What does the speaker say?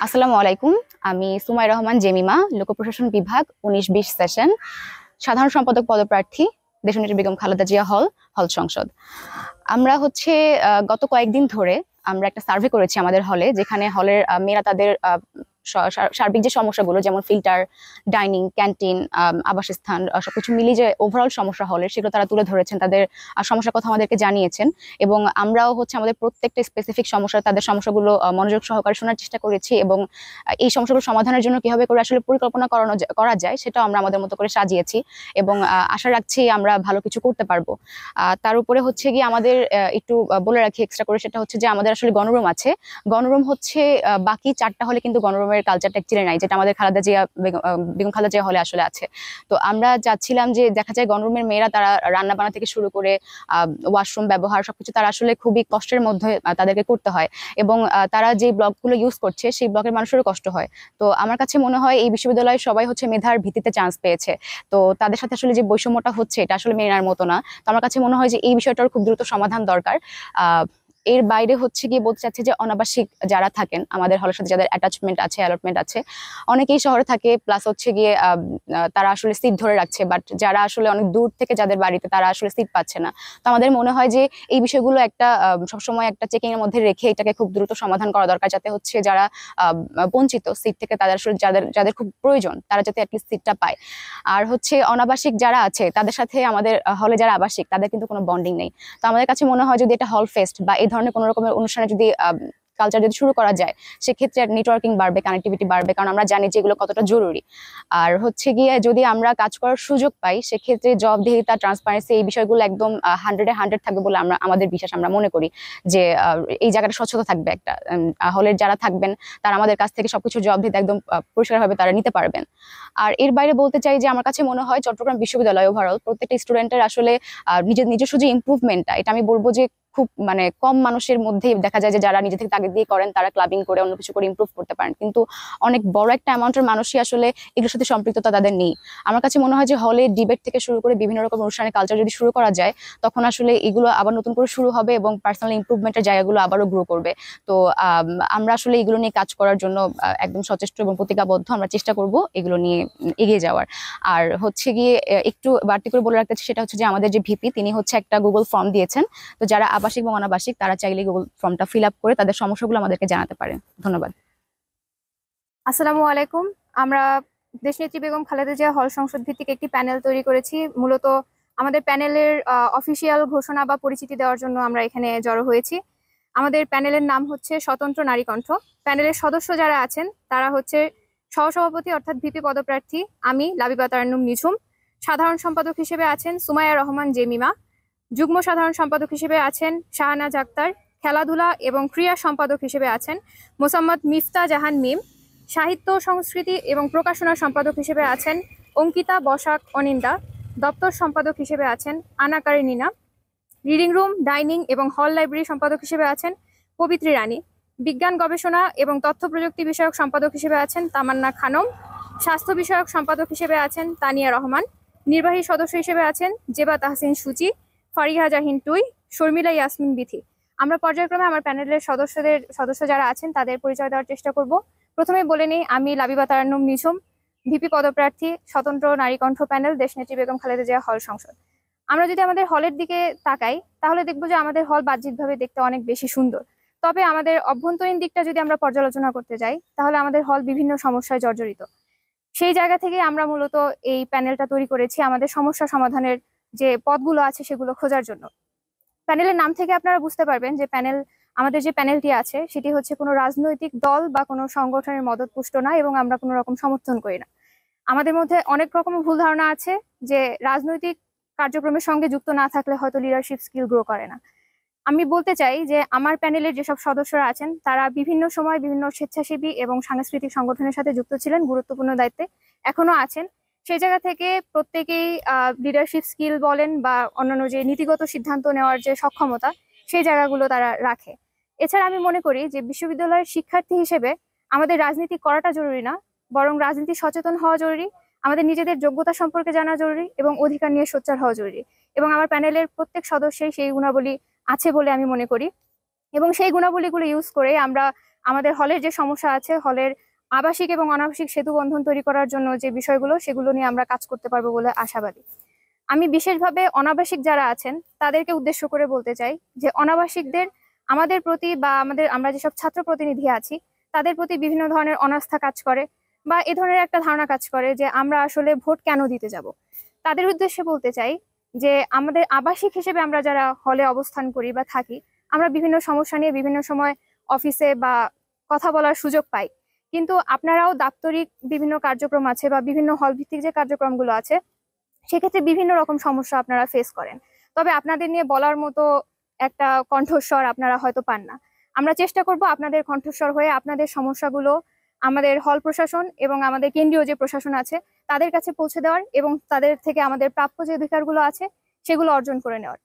আসসালামু আলাইকুম। আমি সুমাই রহমান জেমিমা, লোক প্রশাসন বিভাগ 19-20 সেশন, সাধারণ সম্পাদক পদপ্রার্থী, দেশনেত্রী বেগম খালেদা জিয়া হল, হল সংসদ। আমরা গত কয়েকদিন ধরে আমরা একটা সার্ভে করেছি আমাদের হলে, যেখানে হলের মেয়েরা তাদের সার্বিক যে সমস্যাগুলো, যেমন ফিল্টার, ডাইনিং, ক্যান্টিন, আবাসস্থান, সবকিছু মিলিয়ে যে ওভারঅল সমস্যা হলের, সেগুলো তারা তুলে ধরেছেন, তাদের সমস্যার কথা আমাদেরকে জানিয়েছেন। এবং আমরাও আমাদের প্রত্যেকটা স্পেসিফিক সমস্যা, তাদের সমস্যাগুলো মনোযোগ সহকারে শোনার চেষ্টা করেছি, এবং এই সমস্যাগুলো সমাধানের জন্য কিভাবে করে আসলে পরিকল্পনা করা যায় সেটাও আমরা আমাদের মতো করে সাজিয়েছি, এবং আশা রাখছি আমরা ভালো কিছু করতে পারবো। তার উপরে গিয়ে আমাদের একটু বলে রাখি এক্সট্রা করে, সেটা হচ্ছে যে আমাদের আসলে গণরুম আছে। গণরুম বাকি 4টা হলে কিন্তু গণরুমের কালচারটা অ্যাকচুয়ালি নাই, যেটা আমাদের বেগম খালেদা জিয়া হলে আসলে আছে। তো আমরা চাচ্ছিলাম যে দেখা যায় গণরুমের মেয়েরা তারা রান্না বান্না থেকে শুরু করে ওয়াশরুম ব্যবহার সবকিছু তারা আসলে খুবই কষ্টের মধ্যে তাদেরকে করতে হয়, এবং তারা যে ব্লকগুলো ইউজ করছে সেই ব্লকের মানুষেরও কষ্ট হয়। তো আমার কাছে মনে হয় এই বিশ্ববিদ্যালয়ে সবাই মেধার ভিত্তিতে চান্স পেয়েছে। তো তাদের সাথে আসলে যে বৈষম্যটা হচ্ছে, এটা আসলে মেনে নেওয়ার মতো না। তো আমার কাছে মনে হয় যে এই বিষয়টার খুব দ্রুত সমাধান দরকার। এর বাইরে গিয়ে বলতে চাচ্ছি যে অনাবাসিক যারা থাকেন আমাদের হলের সাথে, যাদের অ্যাটাচমেন্ট আছে, অ্যালটমেন্ট আছে, অনেকেই শহরে থাকে, প্লাস গিয়ে তারা আসলে সিট ধরে রাখছে, বাট যারা আসলে অনেক দূর থেকে যাদের বাড়িতে, তারা আসলে সিট পাচ্ছে না। তো আমাদের মনে হয় যে এই বিষয়গুলো সবসময় একটা চেকিং এর মধ্যে রেখে এটাকে খুব দ্রুত সমাধান করা দরকার, যাতে যারা বঞ্চিত সিট থেকে, তাদের আসলে যাদের যাদের খুব প্রয়োজন, তারা যাতে অ্যাটলিস্ট সিটটা পায়। আর অনাবাসিক যারা আছে তাদের সাথে আমাদের হলে যারা আবাসিক, তাদের কিন্তু কোনো বন্ডিং নেই। তো আমাদের কাছে মনে হয় যদি এটা হল ফেস্ট বা এই ধরনের কোনো রকমের অনুষ্ঠানে যদি কালচার যদি শুরু করা যায়, সেক্ষেত্রে নেটওয়ার্কিং বাড়বে, কানেক্টিভিটি বাড়বে, কারণ আমরা জানি যে এগুলো কতটা জরুরি। আর গিয়ে যদি আমরা কাজ করার সুযোগ পাই, সেক্ষেত্রে জবাবদিহিতা, ট্রান্সপারেন্সি, এই বিষয়গুলো একদম 100-এ 100 থাকবে বলে আমাদের বিশ্বাস। আমরা মনে করি যে এই জায়গাটা স্বচ্ছতা থাকবে একটা। হলের যারা থাকবেন তারা আমাদের কাছ থেকে সবকিছু জবাবদিহিতা একদম পরিষ্কারভাবে তারা নিতে পারবেন। আর এর বাইরে বলতে চাই যে আমার কাছে মনে হয় চট্টগ্রাম বিশ্ববিদ্যালয় ওভারঅল প্রত্যেকটা স্টুডেন্টের আসলে নিজস্ব যে ইমপ্রুভমেন্টটা, এটা আমি বলবো যে খুব কম মানুষের মধ্যেই দেখা যায় যে যারা নিজে থেকে তাগিদ দিয়ে করেন, তারা ক্লাবিং করে অন্য কিছু করে ইমপ্রুভ করতে পারেন, কিন্তু অনেক বড় একটা অ্যামাউন্টের মানুষই আসলে এগুলোর সাথে সম্পৃক্ততা তাদের নেই। আমার কাছে মনে হয় যে হলে ডিবেট থেকে শুরু করে বিভিন্ন রকম অনুষ্ঠানের কালচার যদি শুরু করা যায়, তখন আসলে এগুলো আবার নতুন করে শুরু হবে এবং পার্সোনাল ইমপ্রুভমেন্টের জায়গাগুলো আবারও গ্রো করবে। তো আমরা আসলে এগুলো নিয়ে কাজ করার জন্য একদম সচেষ্ট এবং প্রতিজ্ঞাবদ্ধ। আমরা চেষ্টা করব এগুলো নিয়ে এগিয়ে যাওয়ার। আর গিয়ে একটু বাড়তি করে বলে রাখতে, সেটা যে আমাদের যে ভিপি, তিনি একটা গুগল ফর্ম দিয়েছেন। তো যারা আবাসিক এবং অনাবাসিক, তারা চাইলে গুগল ফর্মটা ফিল আপ করে তাদের সমস্যাগুলো আমাদেরকে জানাতে পারেন। ধন্যবাদ। আসসালামু আলাইকুম। আমরা দেশনেত্রী বেগম খালেদা জিয়া হল সংসদ ভিত্তিক একটি প্যানেল তৈরি করেছি। মূলত আমাদের প্যানেলের অফিসিয়াল ঘোষণা বা পরিচিতি দেওয়ার জন্য আমরা এখানে জড়ো হয়েছি। আমাদের প্যানেলের নাম হচ্ছে স্বতন্ত্র নারী কণ্ঠ। প্যানেলের সদস্য যারা আছেন তারা সহসভাপতি অর্থাৎ ভিপি পদপ্রার্থী আমি লাবিবা তারান্নুম নিঝুম, সাধারণ সম্পাদক হিসেবে আছেন সুমাইয়া রহমান জেমিমা, যুগ্ম সাধারণ সম্পাদক হিসেবে আছেন শাহনাজ আক্তার, খেলাধুলা এবং ক্রীড়া সম্পাদক হিসেবে আছেন মোসাম্মদ মিফতা জাহান মিম, সাহিত্য সংস্কৃতি এবং প্রকাশনা সম্পাদক হিসেবে আছেন অঙ্কিতা বসাক অনিন্দা, দপ্তর সম্পাদক হিসেবে আছেন আনাকারি নিনা, রিডিং রুম, ডাইনিং এবং হল লাইব্রেরি সম্পাদক হিসেবে আছেন পবিত্রী রানী, বিজ্ঞান গবেষণা এবং তথ্য প্রযুক্তি বিষয়ক সম্পাদক হিসেবে আছেন তামান্না খানম, স্বাস্থ্য বিষয়ক সম্পাদক হিসেবে আছেন তানিয়া রহমান, নির্বাহী সদস্য হিসেবে আছেন জেবা তাহসিন সুচি, ফারিহা জাহিন টুই, শর্মিলা ইয়াসমিন বিথি। আমরা পর্যায়ক্রমে আমার প্যানেলের সদস্য যারা আছেন তাদের পরিচয় দেওয়ার চেষ্টা করব। প্রথমে বলে নেই, আমি লাবিবা তারান্নুম নিঝুম, ভিপি পদপ্রার্থী, স্বতন্ত্র নারী কণ্ঠ প্যানেল, দেশনেত্রী বেগম খালেদা জিয়া হল সংসদ। আমরা যদি আমাদের হলের দিকে তাকাই, তাহলে দেখবো যে আমাদের হল বাহ্যিকভাবে দেখতে অনেক বেশি সুন্দর। তবে আমাদের অভ্যন্তরীণ দিকটা যদি আমরা পর্যালোচনা করতে যাই, তাহলে আমাদের হল বিভিন্ন সমস্যায় জর্জরিত। সেই জায়গা থেকে আমরা মূলত এই প্যানেলটা তৈরি করেছি আমাদের সমস্যা সমাধানের যে পথগুলো আছে সেগুলো খোঁজার জন্য। প্যানেলের নাম থেকে আপনারা বুঝতে পারবেন যে আমাদের যে প্যানেলটি আছে সেটি কোনো রাজনৈতিক দল বা কোনো সংগঠনের মদতপুষ্ট না, এবং আমরা কোনো রকম সমর্থন করি না। আমাদের মধ্যে অনেক রকম ভুল ধারণা আছে যে রাজনৈতিক কার্যক্রমের সঙ্গে যুক্ত না থাকলে হয়তো লিডারশিপ স্কিল গ্রো করে না। আমি বলতে চাই যে আমার প্যানেলের যেসব সদস্যরা আছেন তারা বিভিন্ন সময় বিভিন্ন স্বেচ্ছাসেবী এবং সাংস্কৃতিক সংগঠনের সাথে যুক্ত ছিলেন, গুরুত্বপূর্ণ দায়িত্বে এখনো আছেন। সেই জায়গা থেকে প্রত্যেকেই লিডারশিপ স্কিল বলেন বা অন্যান্য যে নীতিগত সিদ্ধান্ত নেওয়ার যে সক্ষমতা, সেই জায়গাগুলো তারা রাখে। এছাড়া আমি মনে করি যে বিশ্ববিদ্যালয়ের শিক্ষার্থী হিসেবে আমাদের রাজনীতি করাটা জরুরি না, বরং রাজনীতি সচেতন হওয়া জরুরি, আমাদের নিজেদের যোগ্যতা সম্পর্কে জানা জরুরি এবং অধিকার নিয়ে সোচ্চার হওয়া জরুরি। এবং আমার প্যানেলের প্রত্যেক সদস্যের সেই গুণাবলী আছে বলে আমি মনে করি, এবং সেই গুণাবলীগুলো ইউজ করে আমরা আমাদের হলের যে সমস্যা আছে, হলের আবাসিক এবং অনাবাসিক সেতু বন্ধন তৈরি করার জন্য যে বিষয়গুলো, সেগুলো নিয়ে আমরা কাজ করতে পারবো বলে আশাবাদী। আমি বিশেষভাবে অনাবাসিক যারা আছেন তাদেরকে উদ্দেশ্য করে বলতে চাই যে অনাবাসিকদের আমাদের প্রতি বা আমরা যেসব ছাত্র প্রতিনিধি আছি তাদের প্রতি বিভিন্ন ধরনের অনাস্থা কাজ করে বা এ ধরনের একটা ধারণা কাজ করে যে আমরা আসলে ভোট কেন দিতে যাব। তাদের উদ্দেশ্যে বলতে চাই যে আমাদের আবাসিক হিসেবে আমরা যারা হলে অবস্থান করি বা থাকি, আমরা বিভিন্ন সমস্যা নিয়ে বিভিন্ন সময় অফিসে বা কথা বলার সুযোগ পাই, কিন্তু আপনারাও দাপ্তরিক বিভিন্ন কার্যক্রম আছে বা বিভিন্ন হল ভিত্তিক যে কার্যক্রমগুলো আছে সেক্ষেত্রে বিভিন্ন রকম সমস্যা আপনারা ফেস করেন, তবে আপনাদের নিয়ে বলার মতো একটা কণ্ঠস্বর আপনারা হয়তো পান না। আমরা চেষ্টা করব আপনাদের কণ্ঠস্বর হয়ে আপনাদের সমস্যাগুলো আমাদের হল প্রশাসন এবং আমাদের কেন্দ্রীয় যে প্রশাসন আছে তাদের কাছে পৌঁছে দেওয়ার এবং তাদের থেকে আমাদের প্রাপ্য যে অধিকারগুলো আছে সেগুলো অর্জন করে নেওয়ার।